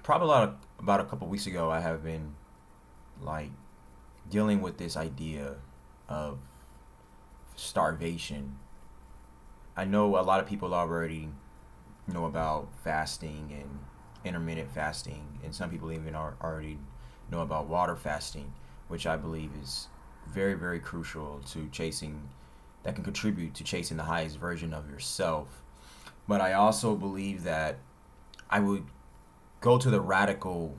probably about a couple weeks ago, I have been like dealing with this idea of starvation. I know a lot of people already know about fasting and intermittent fasting, and some people even already know about water fasting, which I believe is very, very crucial to chasing, that can contribute to chasing the highest version of yourself. But I also believe that I would go to the radical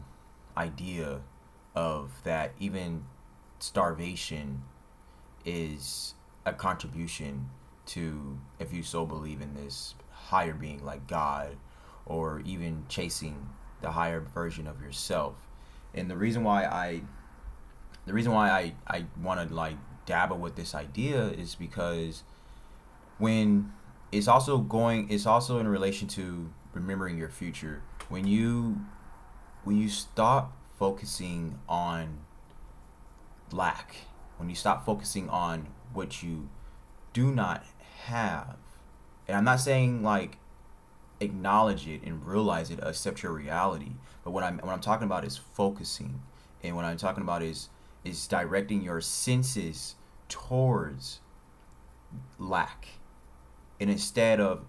idea of that even starvation is a contribution to, if you so believe in this higher being like God, or even chasing the higher version of yourself. And the reason why I want to like dabble with this idea is because when it's also in relation to remembering your future. When you stop focusing on lack, when you stop focusing on what you do not have, and I'm not saying like acknowledge it and realize it, accept your reality, but what I'm talking about is focusing, and what I'm talking about is directing your senses towards lack, and instead of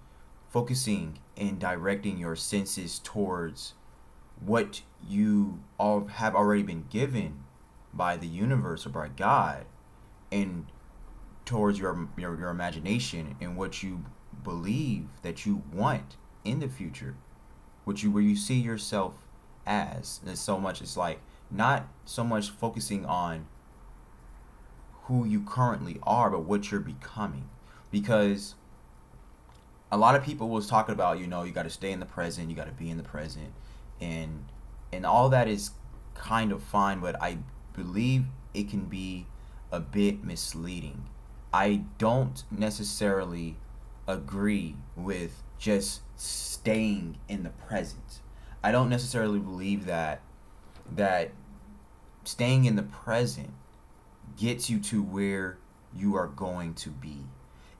focusing and directing your senses towards what you all have already been given by the universe or by God, and towards your imagination and what you believe that you want in the future, where you see yourself as. And so much, it's like not so much focusing on who you currently are, but what you're becoming. Because a lot of people was talking about, you got to stay in the present, you got to be in the present, and all that is kind of fine, but I believe it can be a bit misleading. I don't necessarily agree with just staying in the present. I don't necessarily believe that staying in the present gets you to where you are going to be.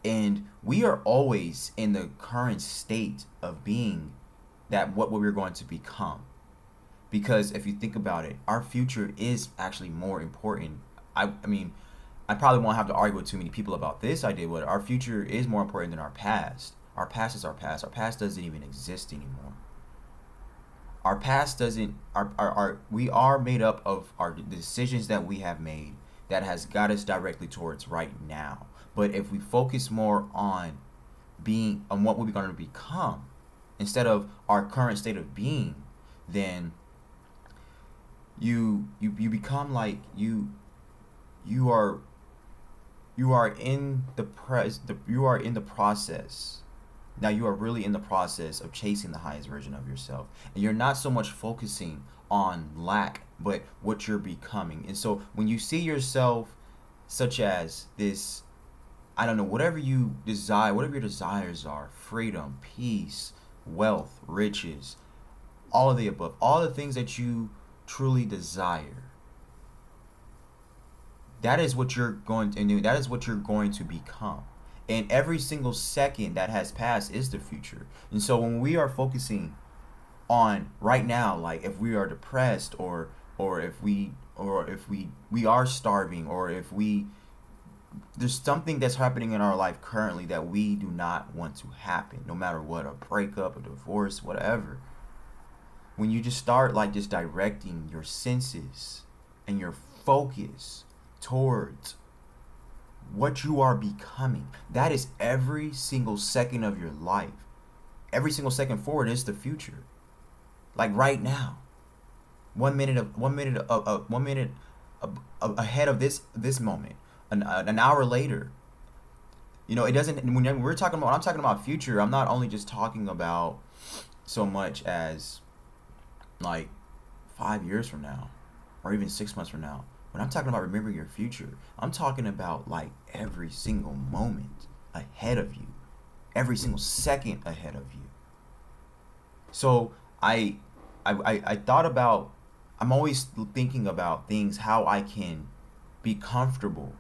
And we are always in the current state of being that what we're going to become. Because if you think about it, our future is actually more important. I mean, I probably won't have to argue with too many people about this idea, but our future is more important than our past. Our past is our past. Our past doesn't even exist anymore. Our past doesn't, we are made up of our decisions that we have made that has got us directly towards right now. But if we focus more on what we're going to become instead of our current state of being, then you become like you are in you are in the process. Now you are really in the process of chasing the highest version of yourself, and you're not so much focusing on lack, but what you're becoming. And so when you see yourself such as this, I don't know, whatever you desire, whatever your desires are, freedom, peace, wealth, riches, all of the above, all the things that you truly desire, that is what you're going to do. That is what you're going to become. And every single second that has passed is the future. And so when we are focusing on right now, like if we are depressed, or if we are starving, or if there's something that's happening in our life currently that we do not want to happen, no matter what, a breakup, a divorce, whatever. When you just start like just directing your senses and your focus towards what you are becoming, that is every single second of your life. Every single second forward is the future. Like right now, 1 minute ahead of this moment, an hour later. It doesn't. When I'm talking about future, I'm not only just talking about so much as like 5 years from now, or even 6 months from now. When I'm talking about remembering your future, I'm talking about like every single moment ahead of you, every single second ahead of you. So I thought about, I'm always thinking about things, how I can be comfortable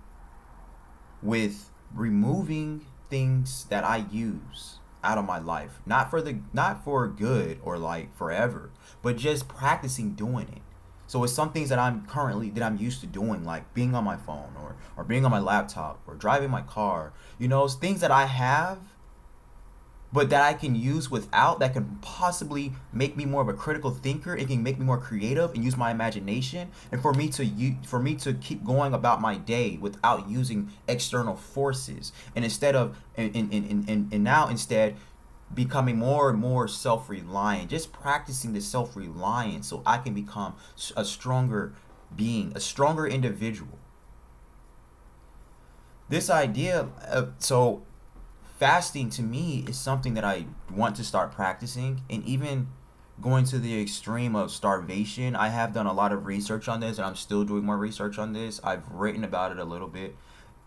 with removing things that I use. out of my life, not for good or like forever, but just practicing doing it. So it's some things that I'm used to doing, like being on my phone or being on my laptop or driving my car. It's things that I have, but that I can use without, that can possibly make me more of a critical thinker. It can make me more creative and use my imagination, and for me to keep going about my day without using external forces, and now instead becoming more and more self-reliant, just practicing the self-reliance so I can become a stronger being, a stronger individual. This idea of, so fasting to me is something that I want to start practicing, and even going to the extreme of starvation. I have done a lot of research on this, and I'm still doing more research on this. I've written about it a little bit,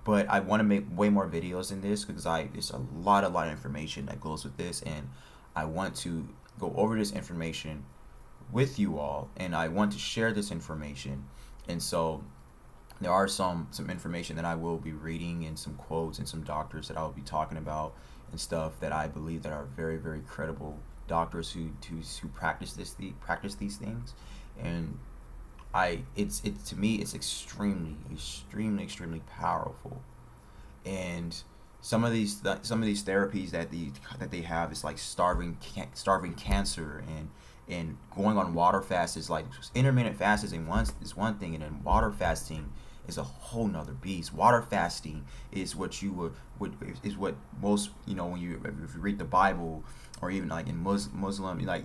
but I want to make way more videos in this because it's a lot of information that goes with this, and I want to go over this information with you all, and I want to share this information. And so there are some information that I will be reading, and some quotes and some doctors that I will be talking about, and stuff that I believe that are very, very credible doctors who practice these things. And to me it's extremely powerful. And some of these therapies that they have is like starving cancer, and going on water fasts is like intermittent fast is one thing, and then water fasting is a whole nother beast. Water fasting is what is what most, when if you read the Bible, or even like in Muslim, like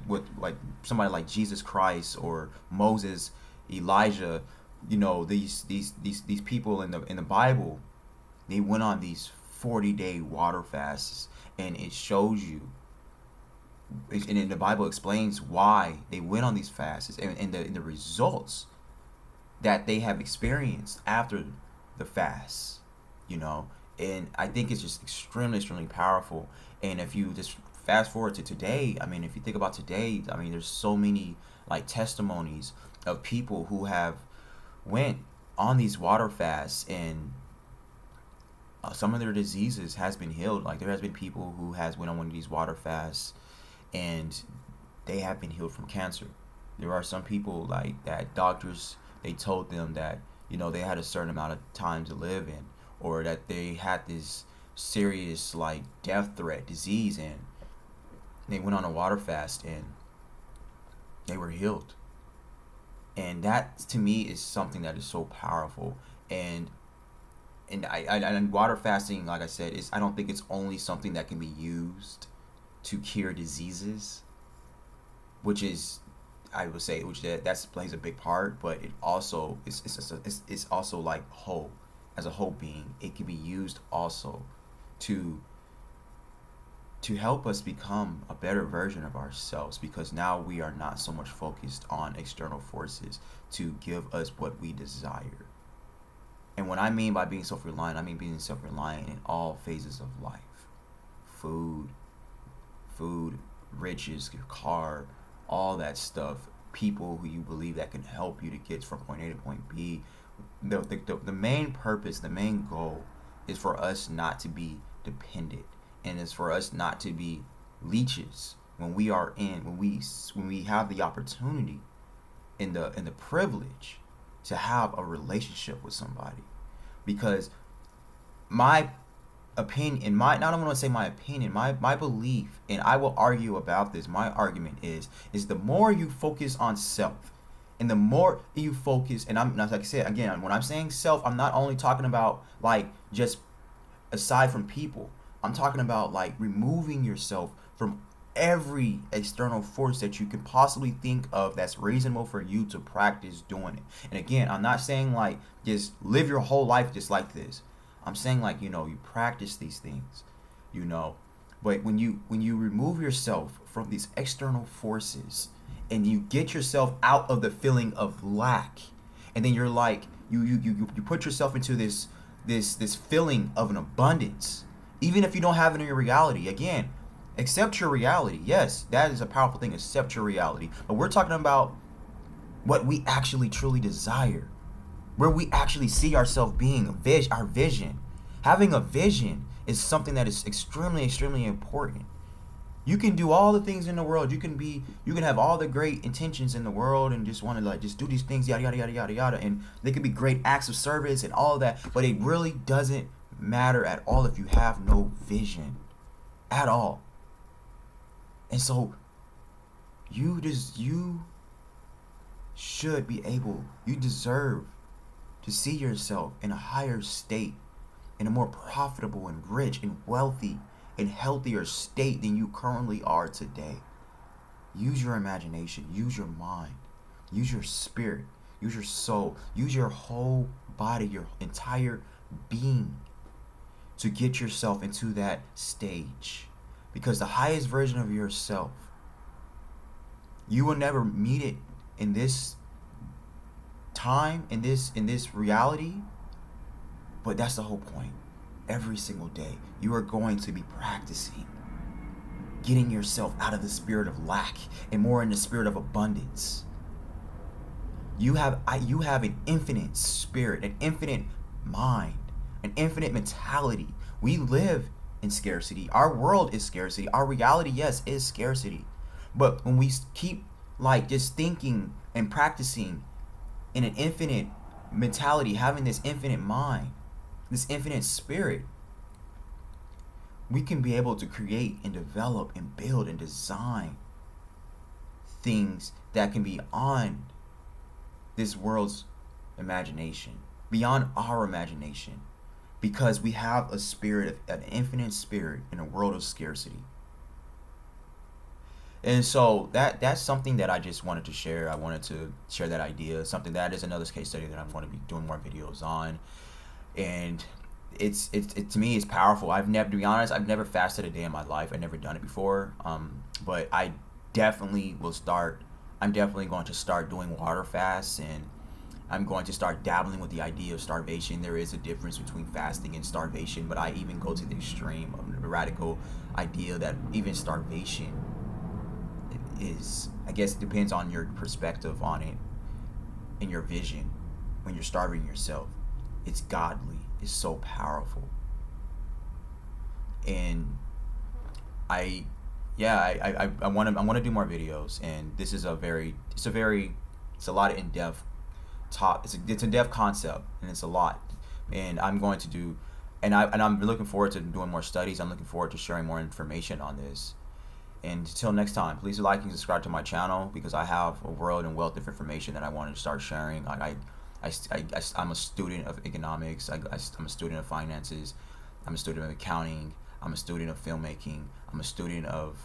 somebody like Jesus Christ or Moses, Elijah, these people in the Bible, they went on these 40-day water fasts, and it shows you, and in the Bible explains why they went on these fasts, and the results that they have experienced after the fast, and I think it's just extremely powerful. And if you just fast forward to today, if you think about today, there's so many like testimonies of people who have went on these water fasts, and some of their diseases has been healed. Like there has been people who has went on one of these water fasts, and they have been healed from cancer. There are some people like that doctors, they told them that they had a certain amount of time to live in, or that they had this serious like death threat disease, and they went on a water fast and they were healed. And that to me is something that is so powerful. And water fasting, like I said, I don't think it's only something that can be used to cure diseases, which is, I would say, that plays a big part, but it also it's also like whole, as a whole being, it can be used also to help us become a better version of ourselves, because now we are not so much focused on external forces to give us what we desire. And what I mean by being self-reliant, I mean being self-reliant in all phases of life. Food, riches, your car, all that stuff, people who you believe that can help you to get from point A to point B. The main purpose, the main goal is for us not to be dependent, and it's for us not to be leeches when we have the opportunity and the privilege to have a relationship with somebody. Because my opinion, I don't want to say my opinion, my belief, and I will argue about this, my argument is the more you focus on self, and the more you focus, and I'm not, like I said again, when I'm saying self, I'm not only talking about like just aside from people, I'm talking about like removing yourself from every external force that you could possibly think of that's reasonable for you to practice doing it. And again, I'm not saying like just live your whole life just like this. I'm saying like, you practice these things, but when you remove yourself from these external forces, and you get yourself out of the feeling of lack, and then you're like, you put yourself into this feeling of an abundance, even if you don't have it in your reality. Again, accept your reality. Yes, that is a powerful thing. Accept your reality. But we're talking about what we actually truly desire, where we actually see ourselves being, our vision. Having a vision is something that is extremely important. You can do all the things in the world. You can have all the great intentions in the world and just want to like just do these things, yada yada yada yada yada, and they could be great acts of service and all of that. But it really doesn't matter at all if you have no vision, at all. And so, you should be able. You deserve to see yourself in a higher state, in a more profitable and rich and wealthy and healthier state than you currently are today. Use your imagination, use your mind, use your spirit, use your soul, use your whole body, your entire being to get yourself into that stage. Because the highest version of yourself, you will never meet it in this time, in this reality, but that's the whole point. Every single day, you are going to be practicing getting yourself out of the spirit of lack and more in the spirit of abundance. You have an infinite spirit, an infinite mind, an infinite mentality. We live in scarcity. Our world is scarcity. Our reality, yes, is scarcity. But when we keep like just thinking and practicing in an infinite mentality, having this infinite mind, this infinite spirit, we can be able to create and develop and build and design things that can be on this world's imagination, beyond our imagination, because we have a spirit, an infinite spirit in a world of scarcity. And so that's something that I just wanted to share. I wanted to share that idea, something that is another case study that I'm going to be doing more videos on. And it's to me, it's powerful. I've never, to be honest, I've never fasted a day in my life. I've never done it before. But I definitely will start. I'm definitely going to start doing water fasts, and I'm going to start dabbling with the idea of starvation. There is a difference between fasting and starvation, but I even go to the extreme of the radical idea that even starvation is, I guess it depends on your perspective on it and your vision. When you're starving yourself, it's godly, it's so powerful. And I want to do more videos, and this is it's a lot of in-depth it's a depth concept, and it's a lot. And I'm going to do, and I'm looking forward to doing more studies. I'm looking forward to sharing more information on this. And until next time, please like and subscribe to my channel, because I have a world and wealth of information that I wanted to start sharing. I'm a student of economics. I'm a student of finances. I'm a student of accounting. I'm a student of filmmaking. I'm a student of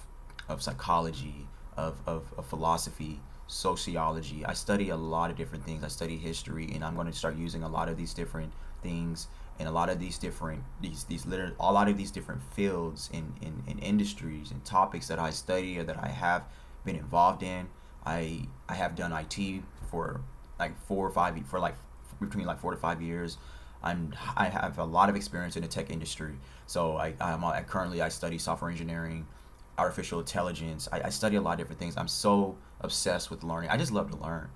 psychology, of philosophy, sociology. I study a lot of different things. I study history, and I'm going to start using a lot of these different things and a lot of these different a lot of these different fields in industries and topics that I study or that I have been involved in. I have done IT for like between 4 to 5 years. I have a lot of experience in the tech industry. So I currently study software engineering, artificial intelligence. I study a lot of different things. I'm so obsessed with learning. I just love to learn.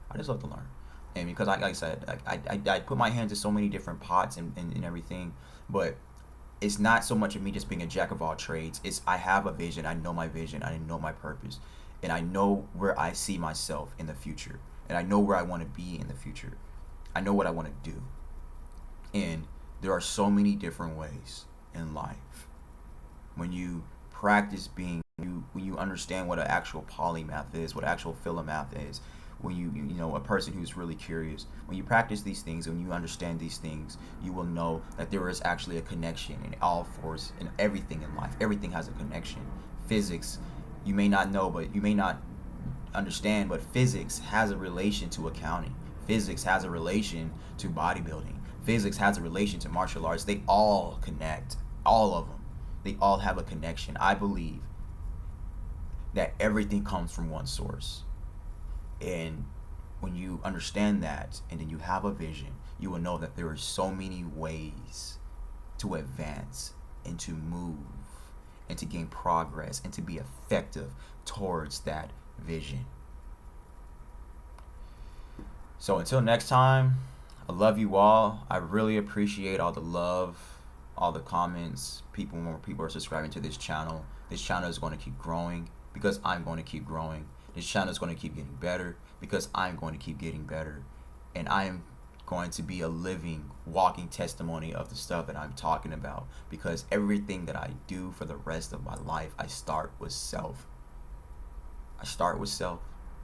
And because like I said, I put my hands in so many different pots and everything, but it's not so much of me just being a jack of all trades. It's I have a vision. I know my vision. I know my purpose, and I know where I see myself in the future, and I know where I want to be in the future. I know what I want to do, and there are so many different ways in life. When you practice being, when you understand what an actual polymath is, what actual philomath is, when you know, a person who's really curious, when you practice these things, when you understand these things, you will know that there is actually a connection in all force, in everything in life. Everything has a connection. Physics, you may not know, but you may not understand, but physics has a relation to accounting. Physics has a relation to bodybuilding. Physics has a relation to martial arts. They all connect. All of them. They all have a connection. I believe that everything comes from one source. And when you understand that, and then you have a vision, you will know that there are so many ways to advance and to move and to gain progress and to be effective towards that vision. So until next time, I love you all. I really appreciate all the love, all the comments. More people are subscribing to this channel. This channel is going to keep growing because I'm going to keep growing. This channel is going to keep getting better because I'm going to keep getting better. And I am going to be a living, walking testimony of the stuff that I'm talking about, because everything that I do for the rest of my life, I start with self. I start with self.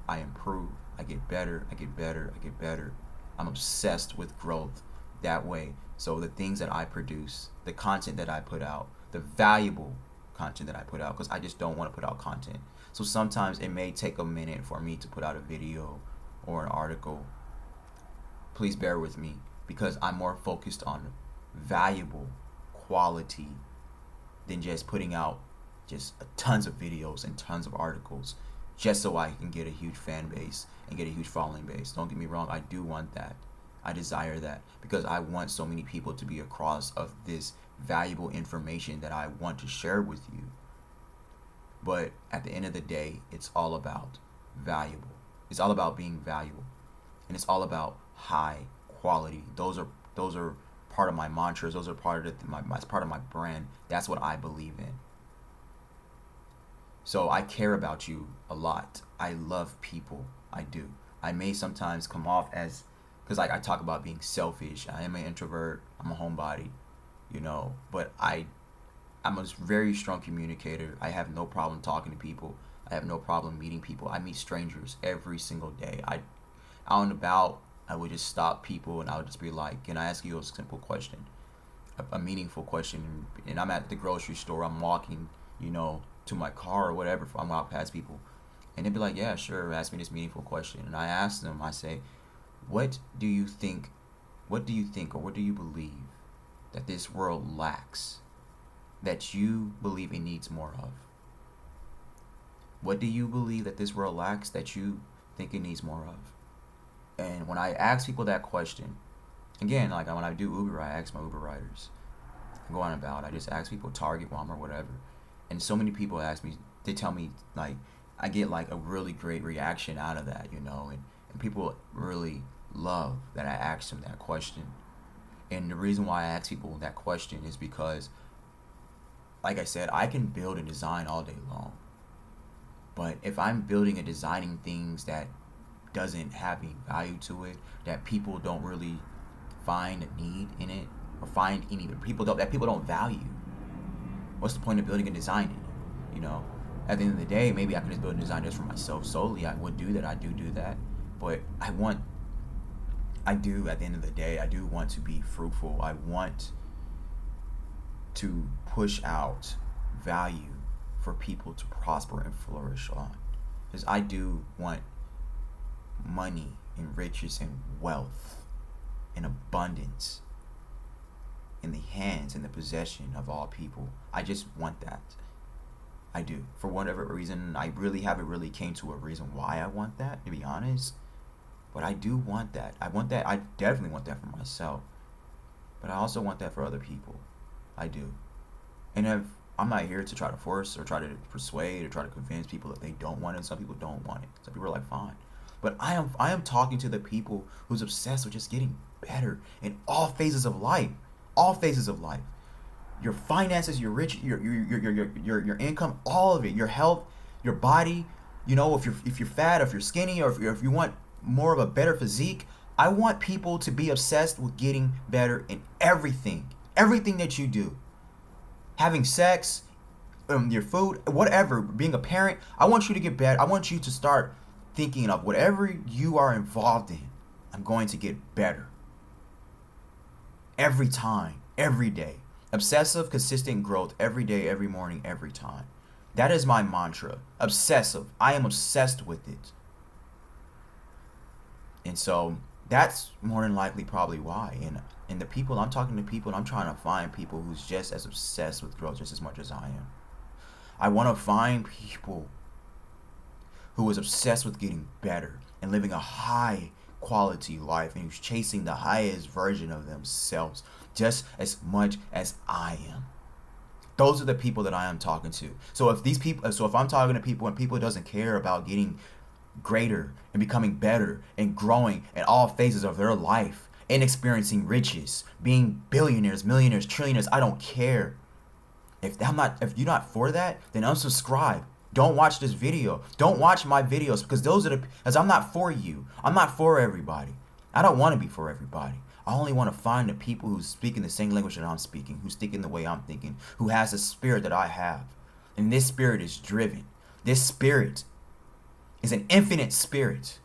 I improve. I get better. I get better. I get better. I'm obsessed with growth that way. So the things that I produce, the content that I put out, the valuable content that I put out, because I just don't want to put out content. So sometimes it may take a minute for me to put out a video or an article. Please bear with me, because I'm more focused on valuable quality than just putting out just tons of videos and tons of articles just so I can get a huge fan base and get a huge following base. Don't get me wrong, I do want that. I desire that, because I want so many people to be across of this valuable information that I want to share with you. But at the end of the day, it's all about valuable. It's all about being valuable. And it's all about high quality. Those are part of my mantras. Those are part of part of my brand. That's what I believe in. So I care about you a lot. I love people. I do. I may sometimes come off as, because I talk about being selfish. I am an introvert. I'm a homebody, but I'm a very strong communicator. I have no problem talking to people. I have no problem meeting people. I meet strangers every single day. Out and about, I would just stop people and I would just be like, can I ask you a simple question? A meaningful question. And I'm at the grocery store. I'm walking, to my car or whatever. If I'm out past people. And they'd be like, yeah, sure, ask me this meaningful question. And I ask them, I say, what do you think, or what do you believe that this world lacks, that you believe it needs more of? What do you believe that this world lacks that you think it needs more of? And when I ask people that question, again, like when I do Uber, I ask my Uber riders. I go on about, I just ask people, Target, Walmart, whatever. And so many people ask me, they tell me, like, I get like a really great reaction out of that, and people really love that I asked them that question. And the reason why I ask people that question is because, like I said, I can build and design all day long. But if I'm building and designing things that doesn't have any value to it, that people don't really find a need in it, or find any that people don't value, what's the point of building and designing it? At the end of the day, maybe I can just build and design just for myself solely. I would do that. I do that. But at the end of the day, I do want to be fruitful. I want to push out value for people to prosper and flourish on. Because I do want money and riches and wealth and abundance in the hands and the possession of all people. I just want that. I do. For whatever reason, I really haven't really came to a reason why I want that, to be honest. But I do want that. I definitely want that for myself. But I also want that for other people. I do. And if I'm not here to try to force or try to persuade or try to convince people that they don't want it. Some people don't want it. Some people are like, fine. But I am talking to the people who's obsessed with just getting better in all phases of life. All phases of life. Your finances, your rich, your income, all of it. Your health, your body. If you're fat, or if you're skinny, or if you want more of a better physique. I want people to be obsessed with getting better in everything. Everything that you do. Having sex, your food, whatever, being a parent. I want you to get better. I want you to start thinking of whatever you are involved in. I'm going to get better. Every time, every day. Obsessive, consistent growth every day, every morning, every time. That is my mantra. Obsessive. I am obsessed with it. And so that's more than likely probably why. And the people, I'm talking to people, and I'm trying to find people who's just as obsessed with growth just as much as I am. I want to find people who is obsessed with getting better and living a high quality life, and who's chasing the highest version of themselves just as much as I am. Those are the people that I am talking to. So if I'm talking to people and people doesn't care about getting greater and becoming better and growing in all phases of their life and experiencing riches, being billionaires, millionaires, trillionaires, I don't care. If you're not for that, then unsubscribe. Don't watch this video. Don't watch my videos, because as I'm not for you. I'm not for everybody. I don't want to be for everybody. I only want to find the people who speaking the same language that I'm speaking, who's thinking the way I'm thinking, who has the spirit that I have. And this spirit is driven. This spirit is an infinite spirit.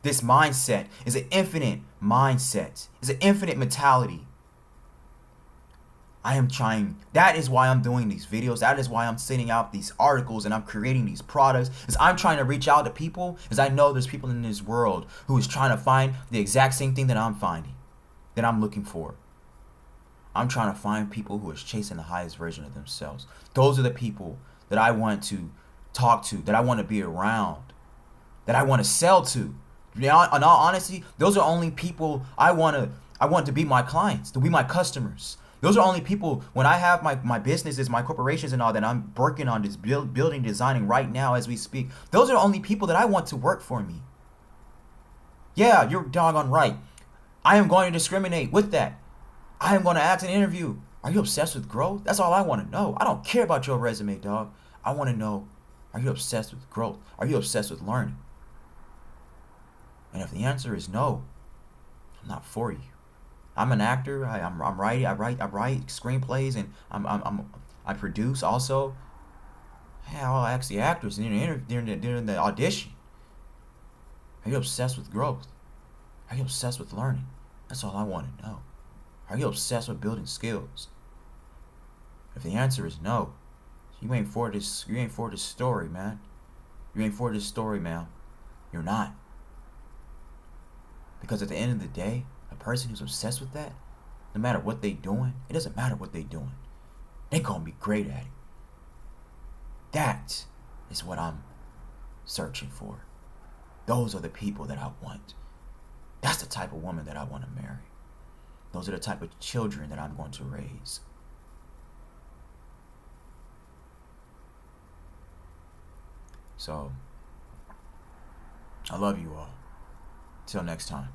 This mindset is an infinite mindset. It's an infinite mentality. That is why I'm doing these videos. That is why I'm sending out these articles and I'm creating these products. Is I'm trying to reach out to people, as I know there's people in this world who is trying to find the exact same thing that I'm finding, that I'm looking for. I'm trying to find people who is chasing the highest version of themselves. Those are the people that I want to talk to, that I want to be around, that I want to sell to. In all honesty, those are only people I want to be my clients, to be my customers. Those are only people, when I have my businesses, my corporations and all that I'm working on, this building, designing right now as we speak. Those are only people that I want to work for me. Yeah, you're doggone right. I am going to discriminate with that. I am going to ask an interview. Are you obsessed with growth? That's all I want to know. I don't care about your resume, dog. I want to know, are you obsessed with growth? Are you obsessed with learning? And if the answer is no, I'm not for you. I'm an actor. I'm writing. I write screenplays, and I produce also. Yeah, I'll ask the actors during the audition. Are you obsessed with growth? Are you obsessed with learning? That's all I want to know. Are you obsessed with building skills? If the answer is no, you ain't for this. You ain't for this story, man. You ain't for this story, man. You're not. Because at the end of the day, a person who's obsessed with that, no matter what they doing, it doesn't matter what they doing. They gonna be great at it. That is what I'm searching for. Those are the people that I want. That's the type of woman that I want to marry. Those are the type of children that I'm going to raise. So, I love you all. Till next time.